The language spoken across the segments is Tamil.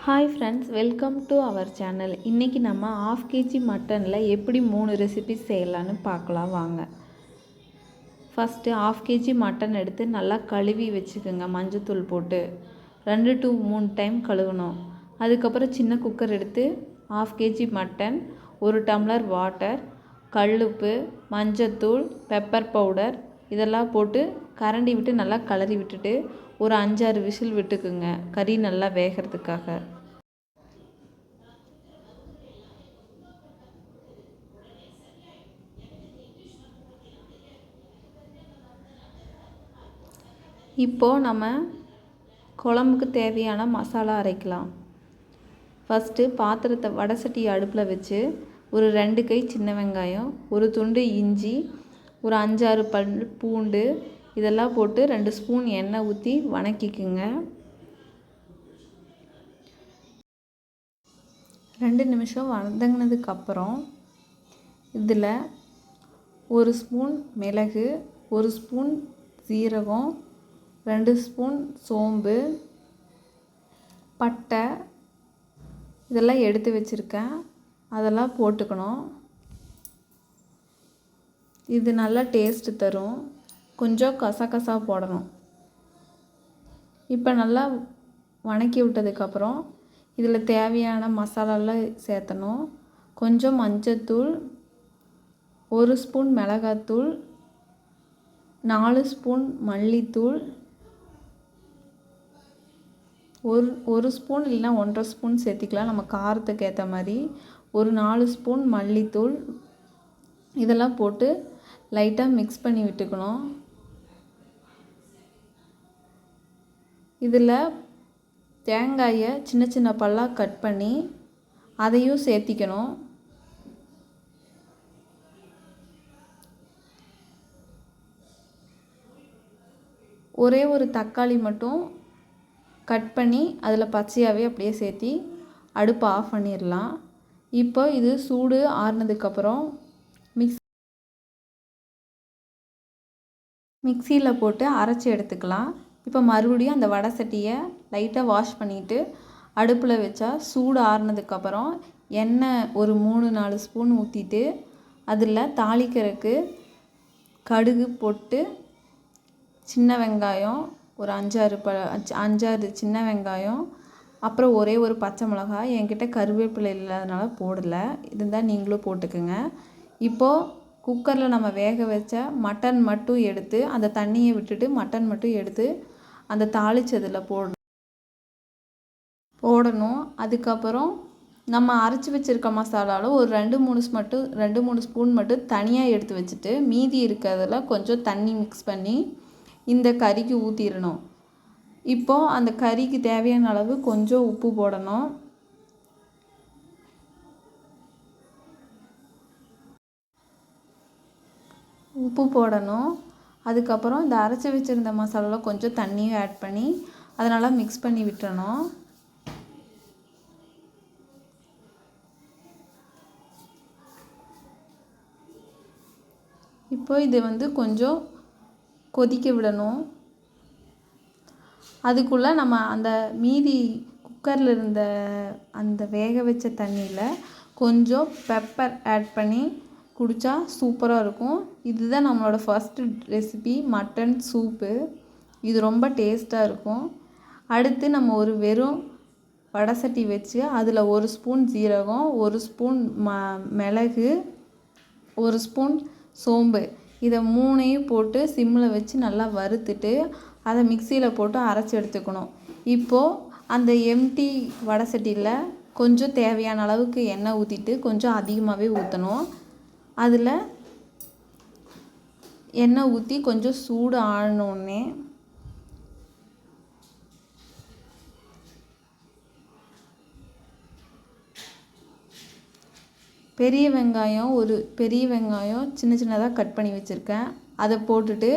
Hi friends, welcome to our channel. இன்றைக்கி நம்ம 1/2 kg மட்டனில் எப்படி 3 ரெசிபி செய்யலான்னு பார்க்கலாம் வாங்க. ஃபஸ்ட்டு 1/2 kg மட்டன் எடுத்து நல்லா கழுவி வச்சுக்கோங்க. மஞ்சத்தூள் போட்டு 2 to 3 டைம் கழுவணும். அதுக்கப்புறம் சின்ன குக்கர் எடுத்து 1/2 kg மட்டன், 1 டம்ளர் வாட்டர், கல்லுப்பு, மஞ்சத்தூள், பெப்பர் பவுடர் இதெல்லாம் போட்டு கரண்டி விட்டு நல்லா கிளறி விட்டுட்டு ஒரு 5-6 விசில் விட்டுக்குங்க, கறி நல்லா வேகிறதுக்காக. இப்போது நம்ம குழம்புக்கு தேவையான மசாலா அரைக்கலாம். ஃபஸ்ட்டு பாத்திரத்தை வடை சட்டி அடுப்பில் வச்சு ஒரு 2 கை சின்ன வெங்காயம், ஒரு துண்டு இஞ்சி, ஒரு 5-6 பல் பூண்டு இதெல்லாம் போட்டு 2 ஸ்பூன் எண்ணெய் ஊற்றி வணக்கிக்குங்க. 2 நிமிஷம் வதங்கினதுக்கப்புறம் இதில் 1 ஸ்பூன் மிளகு, 1 ஸ்பூன் சீரகம், 2 ஸ்பூன் சோம்பு, பட்டை இதெல்லாம் எடுத்து வச்சுருக்கேன், அதெல்லாம் போட்டுக்கணும். இது நல்லா டேஸ்ட்டு தரும். கொஞ்சம் கசகசா போடணும். இப்போ நல்லா வணக்கி விட்டதுக்கப்புறம் இதில் தேவையான மசாலாலாம் சேர்த்தணும். கொஞ்சம் மஞ்சத்தூள், 1 ஸ்பூன் மிளகாத்தூள், 4 ஸ்பூன் மல்லித்தூள், ஒரு ஸ்பூன் இல்லைனா 1.5 ஸ்பூன் சேர்த்திக்கலாம், நம்ம காரத்துக்கு ஏற்ற மாதிரி. ஒரு 4 ஸ்பூன் மல்லித்தூள் இதெல்லாம் போட்டு லைட்டாக மிக்ஸ் பண்ணி விட்டுக்கணும். இதில் தேங்காயை சின்ன சின்ன பல்லாக கட் பண்ணி அதையும் சேர்த்திக்கணும். ஒரே ஒரு தக்காளி மட்டும் கட் பண்ணி அதில் பச்சையாகவே அப்படியே சேர்த்தி அடுப்பை ஆஃப் பண்ணிடலாம். இப்போ இது சூடு ஆறுனதுக்கப்புறம் மிக்சியில் போட்டு அரைச்சி எடுத்துக்கலாம். இப்போ மறுபடியும் அந்த வடை சட்டியை லைட்டாக வாஷ் பண்ணிவிட்டு அடுப்பில் வச்சா சூடு ஆறுனதுக்கப்புறம் எண்ணெய் ஒரு 3-4 ஸ்பூன் ஊற்றிட்டு அதில் தாளிக்கிறதுக்கு கடுகு போட்டு சின்ன வெங்காயம் ஒரு 5-6 சின்ன வெங்காயம், அப்புறம் ஒரே ஒரு பச்சை மிளகாய். என்கிட்ட கருவேப்பிலை இல்லாதனால போடலை, இருந்தால் நீங்களும் போட்டுக்குங்க. இப்போது குக்கரில் நம்ம வேக வச்ச மட்டன் மட்டும் எடுத்து அந்த தண்ணியை விட்டுட்டு மட்டன் மட்டும் எடுத்து அந்த தாளிச்சதில் போடணும். அதுக்கப்புறம் நம்ம அரைச்சி வச்சுருக்க மசாலாவில் ஒரு 2-3 ஸ்பூன் மட்டும் தனியாக எடுத்து வச்சுட்டு மீதி இருக்கிறதுல கொஞ்சம் தண்ணி மிக்ஸ் பண்ணி இந்த கறிக்கு ஊற்றிடணும். இப்போது அந்த கறிக்கு தேவையான அளவு கொஞ்சம் உப்பு போடணும். அதுக்கப்புறம் இந்த அரைச்சி வச்சுருந்த மசாலாவில் கொஞ்சம் தண்ணியும் ஆட் பண்ணி அதனால் மிக்ஸ் பண்ணி விட்டுறணும். இப்போ இது கொஞ்சம் கொதிக்க விடணும். அதுக்குள்ளே நம்ம அந்த மீதி குக்கரில் இருந்த அந்த வேக வச்ச தண்ணியில் கொஞ்சம் பெப்பர் ஆட் பண்ணி குடித்தா சூப்பராக இருக்கும். இதுதான் நம்மளோட ஃபஸ்ட்டு ரெசிபி, மட்டன் சூப்பு. இது ரொம்ப டேஸ்ட்டாக இருக்கும். அடுத்து நம்ம ஒரு வெறும் வடை சட்டி வச்சு அதில் 1 ஸ்பூன் ஜீரகம், 1 ஸ்பூன் மிளகு, 1 ஸ்பூன் சோம்பு இதை 3ஐயும் போட்டு சிம்மில் வச்சு நல்லா வறுத்துட்டு அதை மிக்சியில் போட்டு அரைச்சி எடுத்துக்கணும். இப்போது அந்த எம்டி வடை சட்டியில் கொஞ்சம் தேவையான அளவுக்கு எண்ணெய் ஊற்றிட்டு கொஞ்சம் அதிகமாகவே ஊற்றணும். அதில் எண்ணெய் ஊற்றி கொஞ்சம் சூடு ஆனோடனே ஒரு பெரிய வெங்காயம் சின்ன சின்னதாக கட் பண்ணி வச்சுருக்கேன், அதை போட்டுட்டு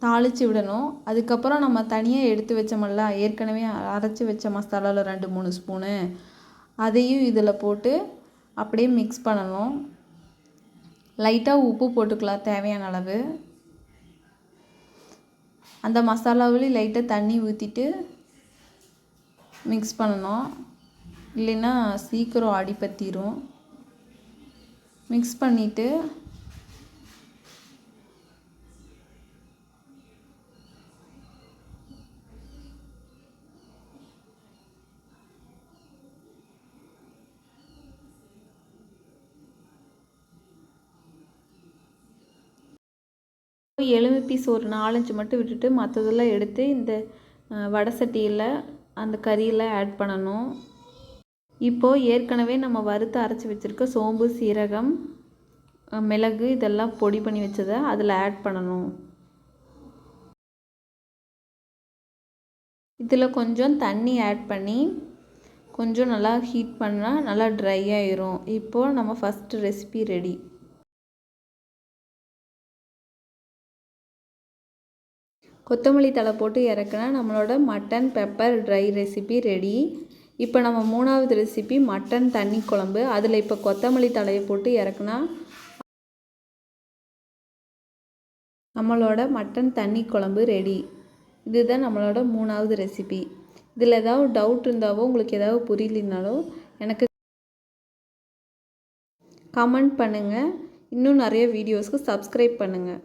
தாளித்து விடணும். அதுக்கப்புறம் நம்ம தனியாக எடுத்து வச்சோம்ல, ஏற்கனவே அரைச்சி வச்ச மசாலாவில் 2-3 ஸ்பூனு அதையும் இதில் போட்டு அப்படியே மிக்ஸ் பண்ணணும். லைட்டாக உப்பு போட்டுக்கலாம் தேவையான அளவு. அந்த மசாலாவிலே லைட்டாக தண்ணி ஊற்றிட்டு மிக்ஸ் பண்ணணும், இல்லைன்னா சீக்கிரம் அடி பற்றிரும். மிக்ஸ் பண்ணிவிட்டு எலும்பு பீஸ் ஒரு 4-5 மட்டும் விட்டுட்டு மற்றதெல்லாம் எடுத்து இந்த வடை சட்டியில் அந்த கறியில் ஆட் பண்ணணும். இப்போது ஏற்கனவே நம்ம வறுத்து அரைச்சி வச்சுருக்க சோம்பு, சீரகம், மிளகு இதெல்லாம் பொடி பண்ணி வச்சதை அதில் ஆட் பண்ணணும். இதில் கொஞ்சம் தண்ணி ஆட் பண்ணி கொஞ்சம் நல்லா ஹீட் பண்ணால் நல்லா ட்ரை ஆயிரும். இப்போது நம்ம ஃபஸ்ட்டு ரெசிபி ரெடி. கொத்தமல்லி தழை போட்டு இறக்குனா நம்மளோட mutton pepper try recipe ready. இப்போ நம்ம 3வது ரெசிபி மட்டன் தண்ணி குழம்பு. அதில் இப்போ கொத்தமல்லி தழையை போட்டு இறக்குனா நம்மளோட மட்டன் தண்ணி குழம்பு ரெடி. இதுதான் நம்மளோட 3வது ரெசிபி. இதில் ஏதாவது டவுட் இருந்தாவோ உங்களுக்கு ஏதாவது புரியலைனாலோ எனக்கு கமெண்ட் பண்ணுங்கள். இன்னும் நிறைய வீடியோஸ்க்கு சப்ஸ்கிரைப் பண்ணுங்கள்.